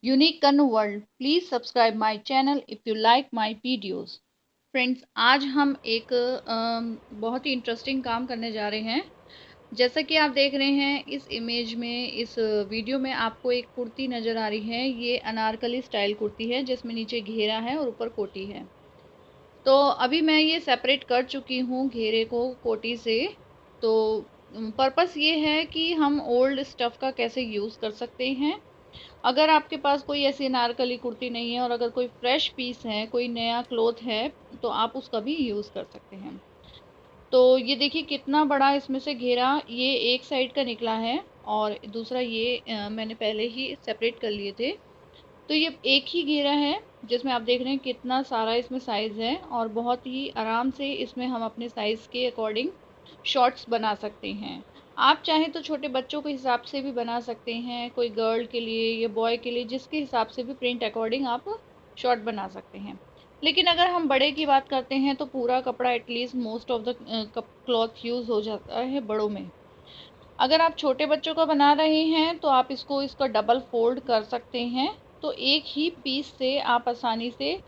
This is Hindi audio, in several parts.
यूनिक कन्न world, please subscribe my channel if you like my videos. Friends, आज हम एक बहुत ही इंटरेस्टिंग काम करने जा रहे हैं। जैसा कि आप देख रहे हैं इस इमेज में, इस वीडियो में आपको एक कुर्ती नज़र आ रही है। ये अनारकली स्टाइल कुर्ती है जिसमें नीचे घेरा है और ऊपर कोटी है। तो अभी मैं ये सेपरेट कर चुकी हूँ घेरे को कोटी से। तो पर्पस ये है कि हम ओल्ड स्टफ़ का कैसे यूज़ कर सकते हैं। अगर आपके पास कोई ऐसी अनारकली कुर्ती नहीं है और अगर कोई फ्रेश पीस है, कोई नया क्लॉथ है, तो आप उसका भी यूज़ कर सकते हैं। तो ये देखिए कितना बड़ा इसमें से घेरा, ये एक साइड का निकला है और दूसरा ये मैंने पहले ही सेपरेट कर लिए थे। तो ये एक ही घेरा है जिसमें आप देख रहे हैं कितना सारा इसमें साइज़ है और बहुत ही आराम से इसमें हम अपने साइज़ के अकॉर्डिंग शॉर्ट्स बना सकते हैं। आप चाहें तो छोटे बच्चों के हिसाब से भी बना सकते हैं, कोई गर्ल के लिए या बॉय के लिए, जिसके हिसाब से भी प्रिंट अकॉर्डिंग आप शॉर्ट बना सकते हैं। लेकिन अगर हम बड़े की बात करते हैं तो पूरा कपड़ा at least most of the cloth use हो जाता है बड़ों में। अगर आप छोटे बच्चों का बना रहे हैं तो आप इसका डबल फोल्ड कर सकते हैं। तो एक ही पीस से आप आसानी से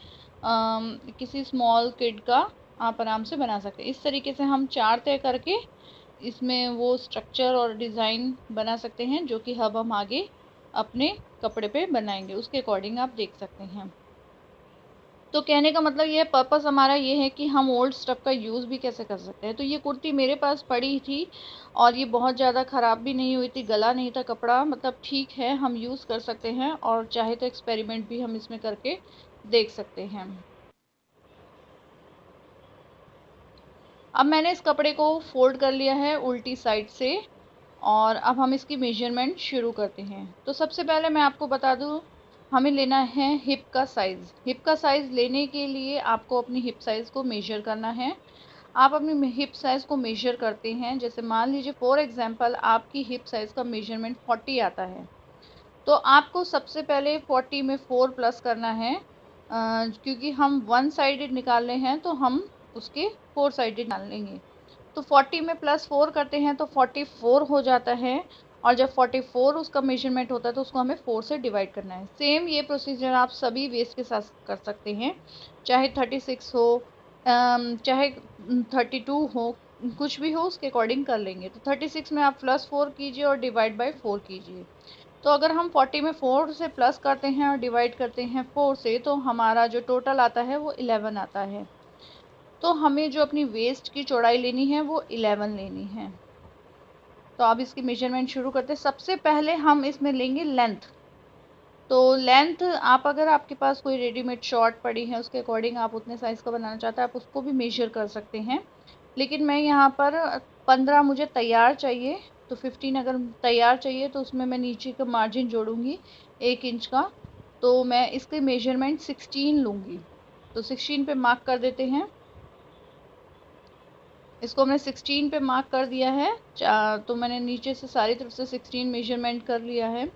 किसी स्मॉल किड का आप आराम से बना सकते हैं। इस तरीके से हम 4 तय करके इसमें वो स्ट्रक्चर और डिज़ाइन बना सकते हैं जो कि अब हम आगे अपने कपड़े पे बनाएंगे, उसके अकॉर्डिंग आप देख सकते हैं। तो कहने का मतलब ये है, पर्पस हमारा ये है कि हम ओल्ड स्टफ़ का यूज़ भी कैसे कर सकते हैं। तो ये कुर्ती मेरे पास पड़ी थी और ये बहुत ज़्यादा ख़राब भी नहीं हुई थी, गला नहीं था कपड़ा, मतलब ठीक है, हम यूज़ कर सकते हैं और चाहे तो एक्सपेरिमेंट भी हम इसमें करके देख सकते हैं। अब मैंने इस कपड़े को फ़ोल्ड कर लिया है उल्टी साइड से और अब हम इसकी मेजरमेंट शुरू करते हैं। तो सबसे पहले मैं आपको बता दूं, हमें लेना है हिप का साइज़। हिप का साइज़ लेने के लिए आपको अपनी हिप साइज़ को मेजर करना है। आप अपनी हिप साइज़ को मेजर करते हैं, जैसे मान लीजिए फॉर एग्जांपल आपकी हिप साइज़ का मेजरमेंट 40 आता है, तो आपको सबसे पहले 40 में 4 प्लस करना है। क्योंकि हम वन साइडेड निकाल रहे हैं तो हम उसके 4 साइडेड निकाल लेंगे। तो 40 में प्लस 4 करते हैं तो 44 हो जाता है। और जब 44 उसका मेजरमेंट होता है तो उसको हमें 4 से डिवाइड करना है। सेम ये प्रोसीजर आप सभी वेस्ट के साथ कर सकते हैं, चाहे 36 हो, चाहे 32 हो, कुछ भी हो उसके अकॉर्डिंग कर लेंगे। तो 36 में आप +4 कीजिए और डिवाइड बाय 4 कीजिए। तो अगर हम 40 में 4 से प्लस करते हैं और डिवाइड करते हैं 4 से, तो हमारा जो टोटल आता है वो 11 आता है। तो हमें जो अपनी वेस्ट की चौड़ाई लेनी है वो 11 लेनी है। तो अब इसकी मेजरमेंट शुरू करते हैं। सबसे पहले हम इसमें लेंगे लेंथ। तो लेंथ, आप अगर आपके पास कोई रेडीमेड शॉर्ट पड़ी है उसके अकॉर्डिंग आप उतने साइज़ का बनाना चाहते हैं, आप उसको भी मेजर कर सकते हैं। लेकिन मैं यहाँ पर 15 मुझे तैयार चाहिए, तो 15 अगर तैयार चाहिए तो उसमें मैं नीचे का मार्जिन जोड़ूंगी 1 इंच का। तो मैं इसके मेजरमेंट 16 लूँगी। तो 16 पे मार्क कर देते हैं। इसको हमने 16 पे मार्क कर दिया है। तो मैंने नीचे से सारी तरफ से 16 मेजरमेंट कर लिया है।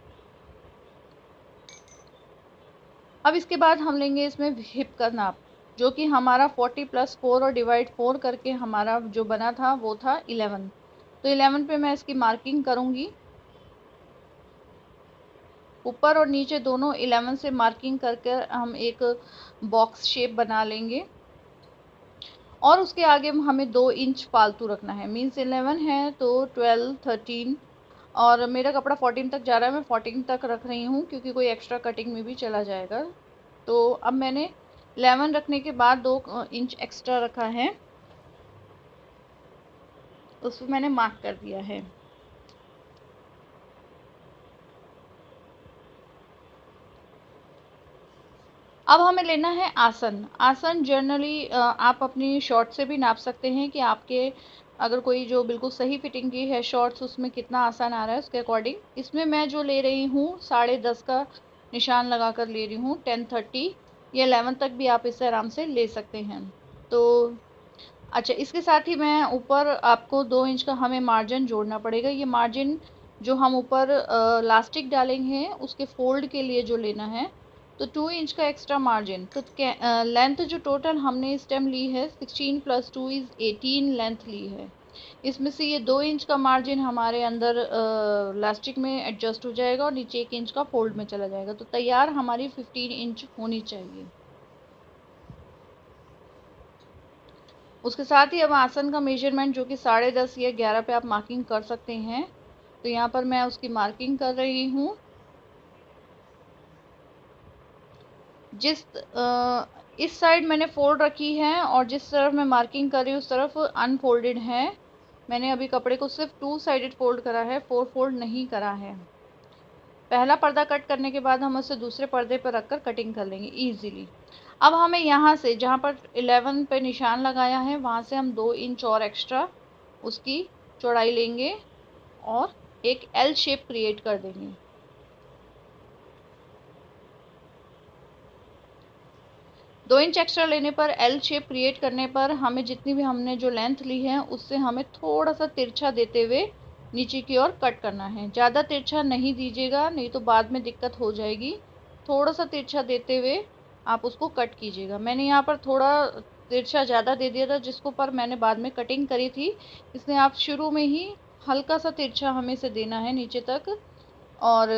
अब इसके बाद हम लेंगे इसमें हिप का नाप, जो कि हमारा 40 + 4 और डिवाइड 4 करके हमारा जो बना था वो था 11। तो 11 पे मैं इसकी मार्किंग करूँगी। ऊपर और नीचे दोनों 11 से मार्किंग करके हम एक बॉक्स शेप बना लेंगे और उसके आगे हमें 2 इंच फालतू रखना है। मीन्स 11 है तो 12, 13, और मेरा कपड़ा 14 तक जा रहा है, मैं 14 तक रख रही हूँ क्योंकि कोई एक्स्ट्रा कटिंग में भी चला जाएगा। तो अब मैंने 11 रखने के बाद 2 इंच एक्स्ट्रा रखा है, उसको मैंने मार्क कर दिया है। अब हमें लेना है आसन। आसन जनरली आप अपनी शॉर्ट से भी नाप सकते हैं कि आपके अगर कोई जो बिल्कुल सही फिटिंग की है शॉर्ट्स, उसमें कितना आसन आ रहा है उसके अकॉर्डिंग। इसमें मैं जो ले रही हूँ 10.5 का निशान लगा कर ले रही हूँ, 10:30 या 11 तक भी आप इससे आराम से ले सकते हैं। तो अच्छा, इसके साथ ही मैं ऊपर आपको 2 इंच का हमें मार्जिन जोड़ना पड़ेगा। ये मार्जिन जो हम ऊपर लास्टिक डालेंगे उसके फोल्ड के लिए जो लेना है, तो 2 इंच का एक्स्ट्रा मार्जिन। तो लेंथ जो टोटल हमने इस टाइम ली है 16 + 2 = 18 लेंथ ली है। इसमें से ये 2 इंच का मार्जिन हमारे अंदर इलास्टिक में एडजस्ट हो जाएगा और नीचे 1 इंच का फोल्ड में चला जाएगा। तो तैयार हमारी 15 इंच होनी चाहिए। उसके साथ ही अब आसन का मेजरमेंट जो कि 10.5 या 11 पे आप मार्किंग कर सकते हैं। तो यहाँ पर मैं उसकी मार्किंग कर रही हूँ। इस साइड मैंने फोल्ड रखी है और जिस तरफ मैं मार्किंग कर रही हूँ उस तरफ अनफोल्डेड है। मैंने अभी कपड़े को सिर्फ 2 साइडेड फोल्ड करा है, 4 फोल्ड नहीं करा है। पहला पर्दा कट करने के बाद हम उसे दूसरे पर्दे पर रखकर कटिंग कर लेंगे इजीली। अब हमें यहाँ से जहाँ पर 11 पे निशान लगाया है वहाँ से हम 2 इंच और एक्स्ट्रा उसकी चौड़ाई लेंगे और एक एल शेप क्रिएट कर देंगे। 2 इंच एक्स्ट्रा लेने पर, एल शेप क्रिएट करने पर हमें जितनी भी हमने जो लेंथ ली है उससे हमें थोड़ा सा तिरछा देते हुए नीचे की ओर कट करना है। ज़्यादा तिरछा नहीं दीजिएगा, नहीं तो बाद में दिक्कत हो जाएगी। थोड़ा सा तिरछा देते हुए आप उसको कट कीजिएगा। मैंने यहाँ पर थोड़ा तिरछा ज़्यादा दे दिया था जिसको पर मैंने बाद में कटिंग करी थी, इसलिए आप शुरू में ही हल्का सा तिरछा हमें इसे देना है नीचे तक और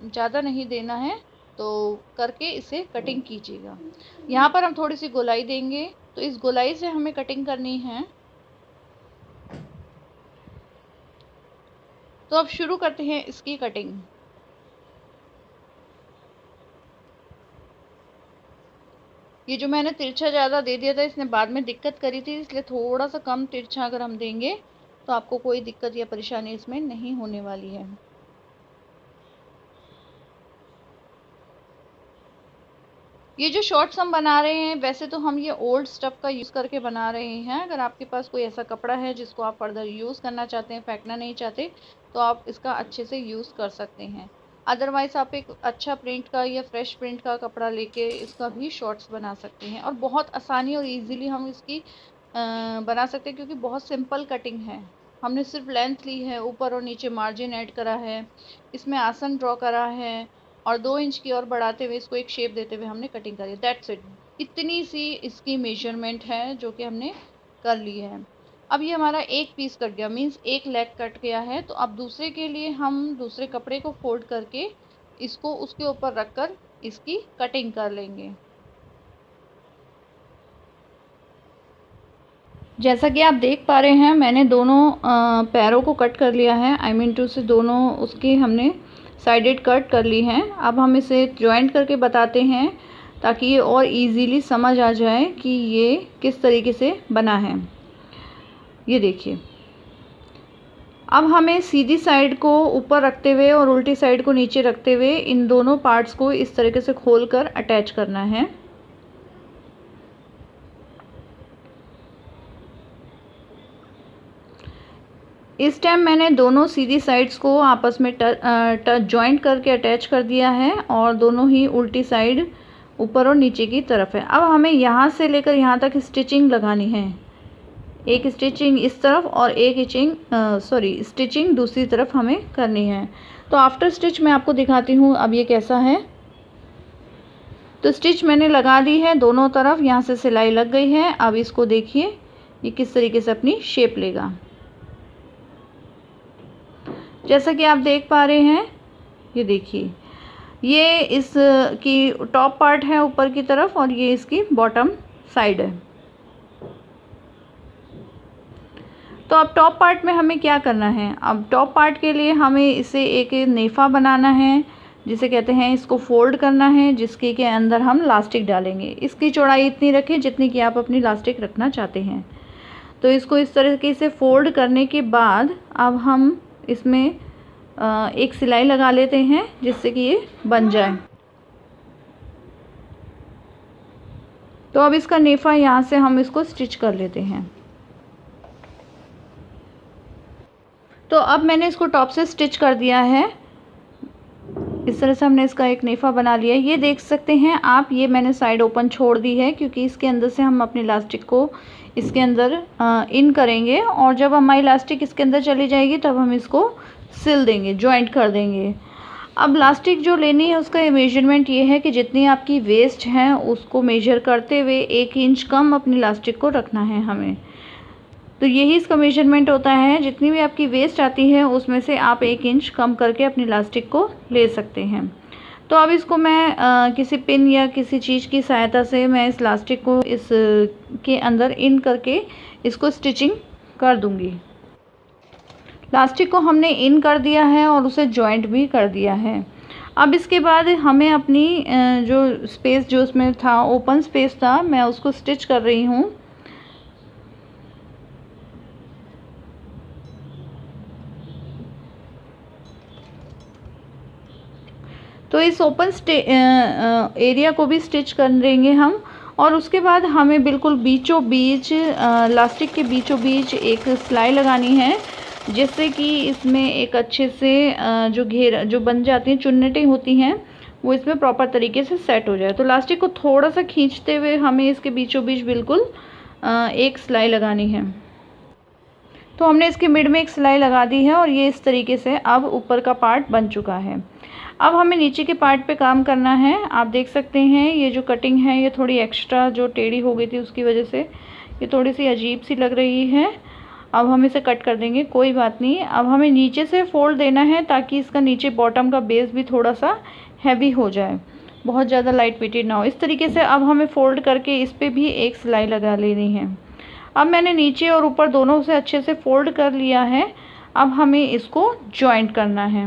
ज़्यादा नहीं देना है। तो करके इसे कटिंग कीजिएगा। यहाँ पर हम थोड़ी सी गोलाई देंगे, तो इस गोलाई से हमें कटिंग करनी है। तो अब शुरू करते हैं इसकी कटिंग। ये जो मैंने तिरछा ज़्यादा दे दिया था इसने बाद में दिक्कत करी थी, इसलिए थोड़ा सा कम तिरछा अगर हम देंगे तो आपको कोई दिक्कत या परेशानी इसमें नहीं होने वाली है। ये जो शॉर्ट्स हम बना रहे हैं वैसे तो हम ये ओल्ड स्टफ का यूज़ करके बना रहे हैं। अगर आपके पास कोई ऐसा कपड़ा है जिसको आप फर्दर यूज़ करना चाहते हैं, फेंकना नहीं चाहते, तो आप इसका अच्छे से यूज़ कर सकते हैं। अदरवाइज़ आप एक अच्छा प्रिंट का या फ्रेश प्रिंट का कपड़ा लेके इसका भी शॉर्ट्स बना सकते हैं और बहुत आसानी और ईजीली हम इसकी बना सकते हैं क्योंकि बहुत सिंपल कटिंग है। हमने सिर्फ लेंथ ली है, ऊपर और नीचे मार्जिन ऐड करा है, इसमें आसन ड्रॉ करा है और 2 इंच की ओर बढ़ाते हुए इसको एक शेप देते हुए हमने कटिंग करी। That's it. इतनी सी इसकी मेजरमेंट है जो कि हमने कर ली है। अब ये हमारा एक पीस कट गया, मीन्स एक लेग कट गया है। तो अब दूसरे के लिए हम दूसरे कपड़े को फोल्ड करके इसको उसके ऊपर रखकर इसकी कटिंग कर लेंगे। जैसा कि आप देख पा रहे हैं मैंने दोनों पैरों को कट कर लिया है। आई मीन टू से दोनों उसकी हमने साइडेड कट कर ली हैं। अब हम इसे जॉइंट करके बताते हैं ताकि ये और इजीली समझ आ जाए कि ये किस तरीके से बना है। ये देखिए, अब हमें सीधी साइड को ऊपर रखते हुए और उल्टी साइड को नीचे रखते हुए इन दोनों पार्ट्स को इस तरीके से खोलकर अटैच करना है। इस टाइम मैंने दोनों सीधी साइड्स को आपस में जॉइंट करके अटैच कर दिया है और दोनों ही उल्टी साइड ऊपर और नीचे की तरफ है। अब हमें यहाँ से लेकर यहाँ तक स्टिचिंग लगानी है। एक स्टिचिंग इस तरफ और एक स्टिचिंग दूसरी तरफ हमें करनी है। तो आफ्टर स्टिच मैं आपको दिखाती हूँ अब ये कैसा है। तो स्टिच मैंने लगा दी है दोनों तरफ, यहाँ से सिलाई लग गई है। अब इसको देखिए ये किस तरीके से अपनी शेप लेगा। जैसा कि आप देख पा रहे हैं, ये देखिए ये इसकी टॉप पार्ट है ऊपर की तरफ और ये इसकी बॉटम साइड है। तो अब टॉप पार्ट में हमें क्या करना है? अब टॉप पार्ट के लिए हमें इसे एक नेफा बनाना है जिसे कहते हैं, इसको फोल्ड करना है जिसके के अंदर हम लास्टिक डालेंगे। इसकी चौड़ाई इतनी रखें जितनी कि आप अपनी लास्टिक रखना चाहते हैं। तो इसको इस तरीके से फोल्ड करने के बाद अब हम इसमें एक सिलाई लगा लेते हैं जिससे कि ये बन जाए। तो अब इसका नेफा यहाँ से हम इसको स्टिच कर लेते हैं। तो अब मैंने इसको टॉप से स्टिच कर दिया है। इस तरह से हमने इसका एक नेफा बना लिया है। ये देख सकते हैं आप, ये मैंने साइड ओपन छोड़ दी है क्योंकि इसके अंदर से हम अपनी इलास्टिक को इसके अंदर इन करेंगे और जब हमारी इलास्टिक इसके अंदर चली जाएगी तब हम इसको सिल देंगे, जॉइंट कर देंगे। अब इलास्टिक जो लेनी है उसका मेजरमेंट ये है कि जितनी आपकी वेस्ट है उसको मेजर करते हुए 1 इंच कम अपनी इलास्टिक को रखना है हमें। तो यही इसका मेजरमेंट होता है। जितनी भी आपकी वेस्ट आती है उसमें से आप 1 इंच कम करके अपनी इलास्टिक को ले सकते हैं। तो अब इसको मैं किसी पिन या किसी चीज़ की सहायता से मैं इस इलास्टिक को इस के अंदर इन करके इसको स्टिचिंग कर दूंगी। इलास्टिक को हमने इन कर दिया है और उसे जॉइंट भी कर दिया है। अब इसके बाद हमें अपनी जो स्पेस जो उसमें था, ओपन स्पेस था, मैं उसको स्टिच कर रही हूँ। तो इस ओपन एरिया को भी स्टिच कर देंगे हम। और उसके बाद हमें बिल्कुल बीचों बीच इलास्टिक के बीचों बीच एक सिलाई लगानी है, जिससे कि इसमें एक अच्छे से जो घेरा जो बन जाती हैं चुन्नटें होती हैं वो इसमें प्रॉपर तरीके से सेट हो जाए। तो इलास्टिक को थोड़ा सा खींचते हुए हमें इसके बीचों बीच बिल्कुल एक सिलाई लगानी है। तो हमने इसके मिड में एक सिलाई लगा दी है और ये इस तरीके से अब ऊपर का पार्ट बन चुका है। अब हमें नीचे के पार्ट पे काम करना है। आप देख सकते हैं ये जो कटिंग है ये थोड़ी एक्स्ट्रा जो टेढ़ी हो गई थी उसकी वजह से ये थोड़ी सी अजीब सी लग रही है। अब हम इसे कट कर देंगे, कोई बात नहीं। अब हमें नीचे से फोल्ड देना है ताकि इसका नीचे बॉटम का बेस भी थोड़ा सा हैवी हो जाए, बहुत ज़्यादा लाइट वेटेड ना हो। इस तरीके से अब हमें फ़ोल्ड करके इस पर भी एक सिलाई लगा लेनी है। अब मैंने नीचे और ऊपर दोनों से अच्छे से फोल्ड कर लिया है। अब हमें इसको जॉइंट करना है।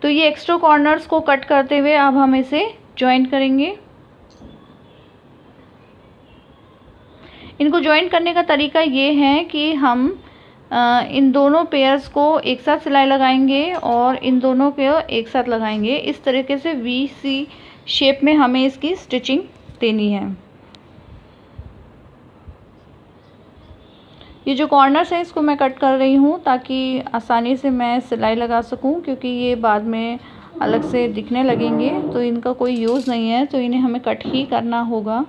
तो ये एक्स्ट्रा कॉर्नर्स को कट करते हुए अब हम इसे जॉइंट करेंगे। इनको जॉइंट करने का तरीका ये है कि हम इन दोनों पेयर्स को एक साथ सिलाई लगाएंगे और इन दोनों को एक साथ लगाएंगे। इस तरीके से वी सी शेप में हमें इसकी स्टिचिंग देनी है। ये जो कॉर्नर्स हैं इसको मैं कट कर रही हूँ ताकि आसानी से मैं सिलाई लगा सकूँ, क्योंकि ये बाद में अलग से दिखने लगेंगे तो इनका कोई यूज़ नहीं है, तो इन्हें हमें कट ही करना होगा।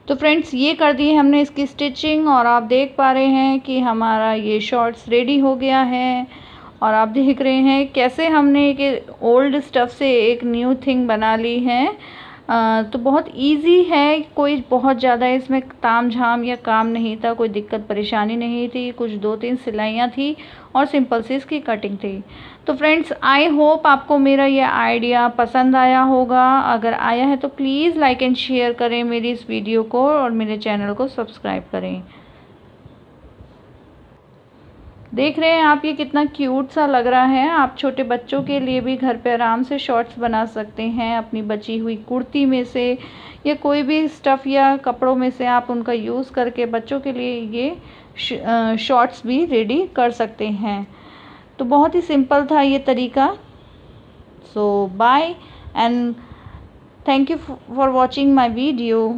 तो फ्रेंड्स ये कर दी है हमने इसकी स्टिचिंग और आप देख पा रहे हैं कि हमारा ये शॉर्ट्स रेडी हो गया है। और आप देख रहे हैं कैसे हमने एक ओल्ड स्टफ़ से एक न्यू थिंग बना ली है। तो बहुत इजी है, कोई बहुत ज़्यादा इसमें तामझाम या काम नहीं था, कोई दिक्कत परेशानी नहीं थी। कुछ 2-3 सिलाइयाँ थी और सिंपल सी इसकी कटिंग थी। तो फ्रेंड्स आई होप आपको मेरा ये आइडिया पसंद आया होगा। अगर आया है तो प्लीज़ लाइक एंड शेयर करें मेरी इस वीडियो को और मेरे चैनल को सब्सक्राइब करें। देख रहे हैं आप ये कितना क्यूट सा लग रहा है। आप छोटे बच्चों के लिए भी घर पे आराम से शॉर्ट्स बना सकते हैं। अपनी बची हुई कुर्ती में से या कोई भी स्टफ़ या कपड़ों में से आप उनका यूज़ करके बच्चों के लिए ये शॉर्ट्स भी रेडी कर सकते हैं। तो बहुत ही सिंपल था ये तरीका। So bye and thank you for watching my video.